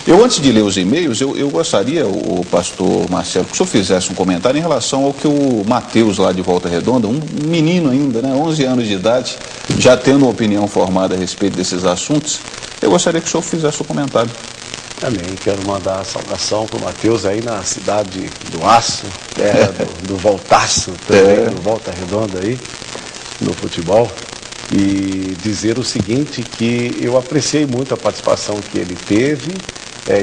Eu, antes de ler os e-mails, eu gostaria, o pastor Marcelo, que o senhor fizesse um comentário em relação ao que o Mateus, lá de Volta Redonda, um menino ainda, né, 11 anos de idade, já tendo uma opinião formada a respeito desses assuntos. Eu gostaria que o senhor fizesse um comentário. Também quero mandar a saudação para o Mateus aí na cidade do Aço, terra do Voltaço, também, do Volta Redonda aí, no futebol. E dizer o seguinte, que eu apreciei muito a participação que ele teve,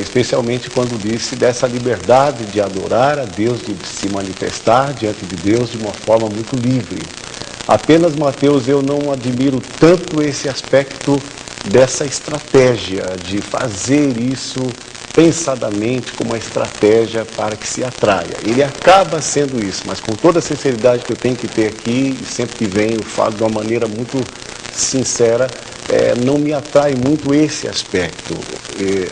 especialmente quando disse dessa liberdade de adorar a Deus, de se manifestar diante de Deus de uma forma muito livre. Apenas, Mateus, eu não admiro tanto esse aspecto dessa estratégia de fazer isso pensadamente como uma estratégia para que se atraia. Ele acaba sendo isso, mas com toda a sinceridade que eu tenho que ter aqui, e sempre que venho eu falo de uma maneira muito sincera, não me atrai muito esse aspecto.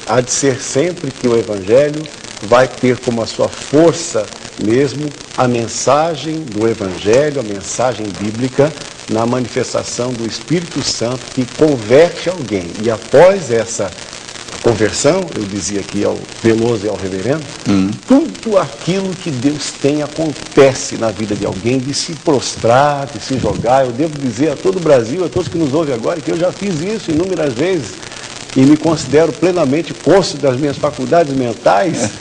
Há de ser sempre que o Evangelho vai ter como a sua força mesmo a mensagem do Evangelho, a mensagem bíblica, na manifestação do Espírito Santo que converte alguém. E após essa conversão, eu dizia aqui ao Veloso e ao Reverendo, tudo aquilo que Deus tem acontece na vida de alguém, de se prostrar, de se jogar. Eu devo dizer a todo o Brasil, a todos que nos ouvem agora, que eu já fiz isso inúmeras vezes e me considero plenamente cônscio das minhas faculdades mentais,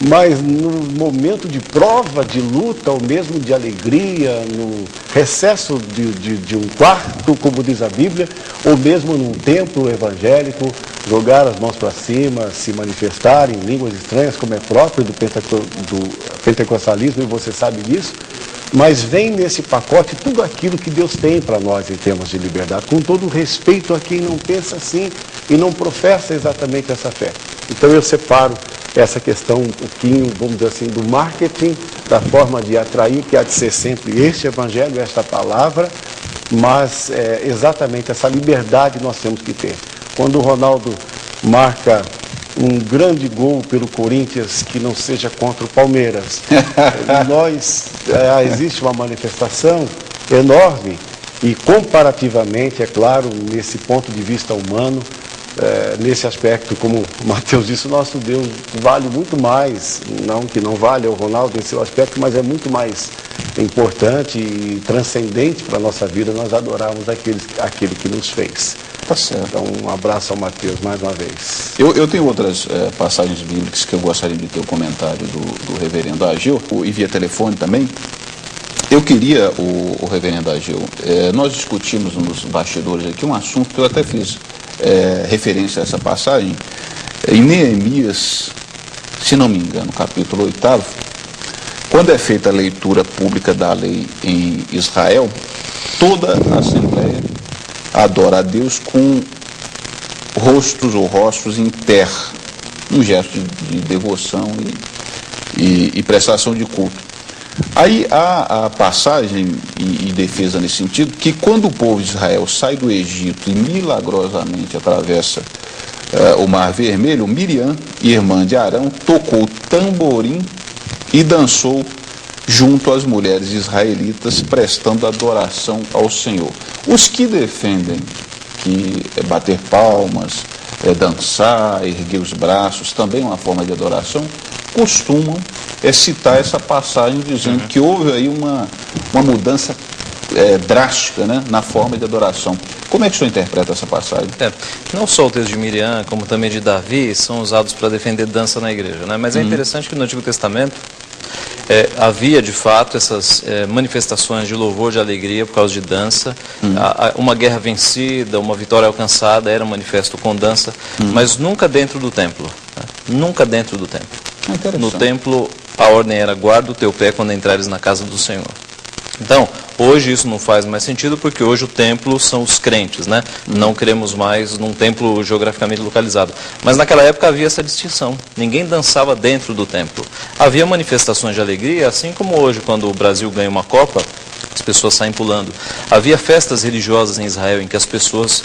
mas no momento de prova, de luta, ou mesmo de alegria, no recesso de um quarto, como diz a Bíblia, ou mesmo num templo evangélico, jogar as mãos para cima, se manifestar em línguas estranhas, como é próprio do pentecostalismo, e você sabe disso, mas vem nesse pacote tudo aquilo que Deus tem para nós em termos de liberdade, com todo o respeito a quem não pensa assim e não professa exatamente essa fé. Então eu separo essa questão um pouquinho, vamos dizer assim, do marketing, da forma de atrair, que há de ser sempre este evangelho, esta palavra, mas exatamente essa liberdade nós temos que ter. Quando o Ronaldo marca um grande gol pelo Corinthians, que não seja contra o Palmeiras, existe uma manifestação enorme e comparativamente, é claro, nesse ponto de vista humano, nesse aspecto, como o Mateus disse, o nosso Deus vale muito mais, não que não vale o Ronaldo em seu aspecto, mas é muito mais importante e transcendente para a nossa vida nós adorarmos aquele que nos fez. Tá certo. Então, um abraço ao Mateus mais uma vez. Eu tenho outras passagens bíblicas que eu gostaria de ter o comentário do reverendo Ageu, e via telefone também. Eu queria, o reverendo Ageu, nós discutimos nos bastidores aqui um assunto que eu até fiz referência a essa passagem, em Neemias, se não me engano, capítulo 8, quando é feita a leitura pública da lei em Israel, toda a Assembleia adora a Deus com rostos ou rostos em terra, um gesto de devoção e prestação de culto. Aí há a passagem e defesa nesse sentido, que quando o povo de Israel sai do Egito e milagrosamente atravessa o Mar Vermelho, Miriam, irmã de Arão, tocou tamborim e dançou junto às mulheres israelitas, prestando adoração ao Senhor. Os que defendem que bater palmas, dançar, erguer os braços, também é uma forma de adoração, costumam citar essa passagem dizendo que houve aí uma mudança drástica, né, na forma de adoração. Como é que o senhor interpreta essa passagem? Não só o texto de Miriam, como também de Davi, são usados para defender dança na igreja, né? Mas é interessante que no Antigo Testamento havia de fato essas manifestações de louvor, de alegria por causa de dança. Uma guerra vencida, uma vitória alcançada era manifesto com dança, mas nunca dentro do templo, né? Nunca dentro do templo. No templo a ordem era: guarda o teu pé quando entrares na casa do Senhor. Então, hoje isso não faz mais sentido, porque hoje o templo são os crentes, né? Não queremos mais num templo geograficamente localizado. Mas naquela época havia essa distinção. Ninguém dançava dentro do templo. Havia manifestações de alegria, assim como hoje, quando o Brasil ganha uma Copa, as pessoas saem pulando. Havia festas religiosas em Israel em que as pessoas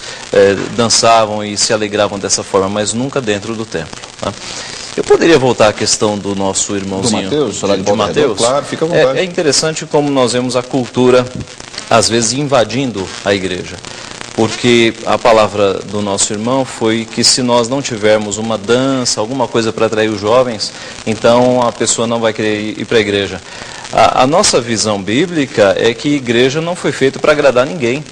dançavam e se alegravam dessa forma, mas nunca dentro do templo, tá? Eu poderia voltar à questão do nosso irmãozinho de Mateus. Claro, fica à vontade. É interessante como nós vemos a cultura, às vezes, invadindo a igreja. porque a palavra do nosso irmão foi que se nós não tivermos uma dança, alguma coisa para atrair os jovens, então a pessoa não vai querer ir para a igreja. A nossa visão bíblica é que igreja não foi feita para agradar ninguém.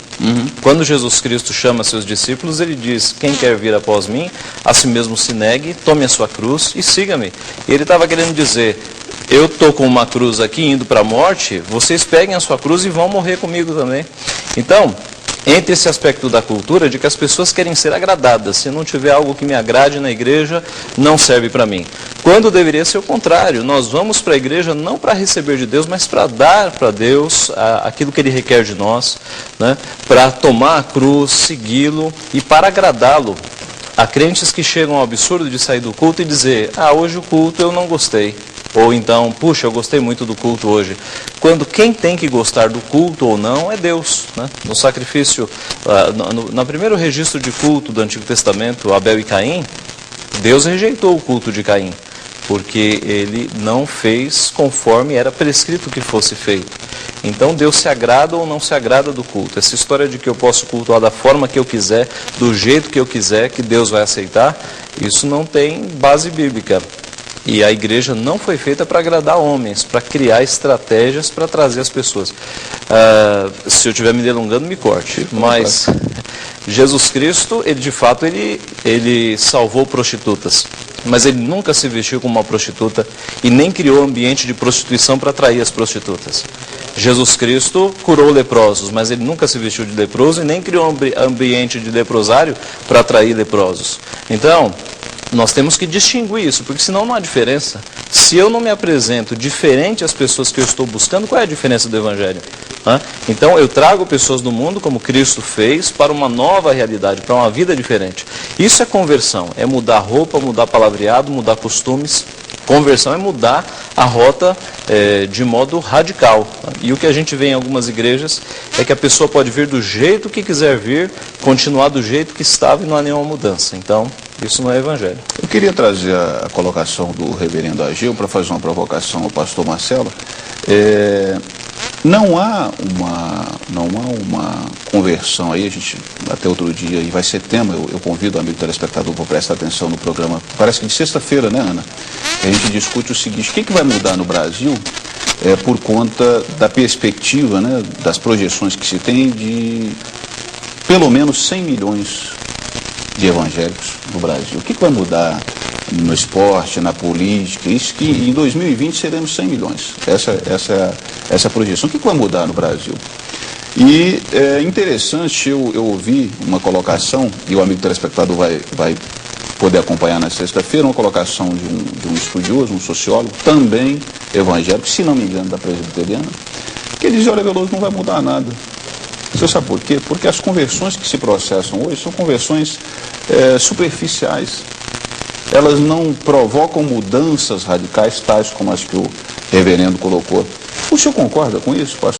Quando Jesus Cristo chama seus discípulos, ele diz: quem quer vir após mim, a si mesmo se negue, tome a sua cruz e siga-me. E ele estava querendo dizer: eu estou com uma cruz aqui indo para a morte, vocês peguem a sua cruz e vão morrer comigo também. Então, entre esse aspecto da cultura, de que as pessoas querem ser agradadas. Se não tiver algo que me agrade na igreja, não serve para mim. Quando deveria ser o contrário. Nós vamos para a igreja não para receber de Deus, mas para dar para Deus aquilo que Ele requer de nós, né? Para tomar a cruz, segui-lo e para agradá-lo. Há crentes que chegam ao absurdo de sair do culto e dizer: hoje o culto eu não gostei. Ou então, puxa, eu gostei muito do culto hoje. Quando quem tem que gostar do culto ou não é Deus, né? No sacrifício, no primeiro registro de culto do Antigo Testamento, Abel e Caim, Deus rejeitou o culto de Caim, porque ele não fez conforme era prescrito que fosse feito. Então Deus se agrada ou não se agrada do culto. Essa história de que eu posso cultuar da forma que eu quiser, do jeito que eu quiser, que Deus vai aceitar, isso não tem base bíblica. E a igreja não foi feita para agradar homens, para criar estratégias para trazer as pessoas. Se eu estiver me delongando, me corte. Mas Jesus Cristo, ele de fato, ele salvou prostitutas. Mas ele nunca se vestiu como uma prostituta e nem criou ambiente de prostituição para atrair as prostitutas. Jesus Cristo curou leprosos, mas ele nunca se vestiu de leproso e nem criou ambiente de leprosário para atrair leprosos. Então, nós temos que distinguir isso, porque senão não há diferença. Se eu não me apresento diferente às pessoas que eu estou buscando, qual é a diferença do Evangelho? Então eu trago pessoas do mundo, como Cristo fez, para uma nova realidade, para uma vida diferente. Isso é conversão, é mudar roupa, mudar palavreado, mudar costumes. Conversão é mudar a rota de modo radical. E o que a gente vê em algumas igrejas é que a pessoa pode vir do jeito que quiser vir, continuar do jeito que estava e não há nenhuma mudança. Então, isso não é evangelho. Eu queria trazer a colocação do reverendo Ageu para fazer uma provocação ao pastor Marcelo. Não há uma conversão aí, a gente até outro dia, e vai ser tema, eu convido o amigo telespectador para prestar atenção no programa, parece que de sexta-feira, né, Ana? A gente discute o seguinte: o que vai mudar no Brasil por conta da perspectiva, né, das projeções que se tem de pelo menos 100 milhões de evangélicos no Brasil. O que vai mudar no esporte, na política? Isso que em 2020 seremos 100 milhões. Essa projeção. O que vai mudar no Brasil? E é interessante, eu ouvi uma colocação, e o amigo telespectador vai poder acompanhar na sexta-feira, uma colocação de um estudioso, um sociólogo, também evangélico, se não me engano, da presbiteriana, que ele dizia: olha, Veloso, não vai mudar nada. Você sabe por quê? Porque as conversões que se processam hoje são conversões superficiais. Elas não provocam mudanças radicais, tais como as que o reverendo colocou. O senhor concorda com isso, pastor?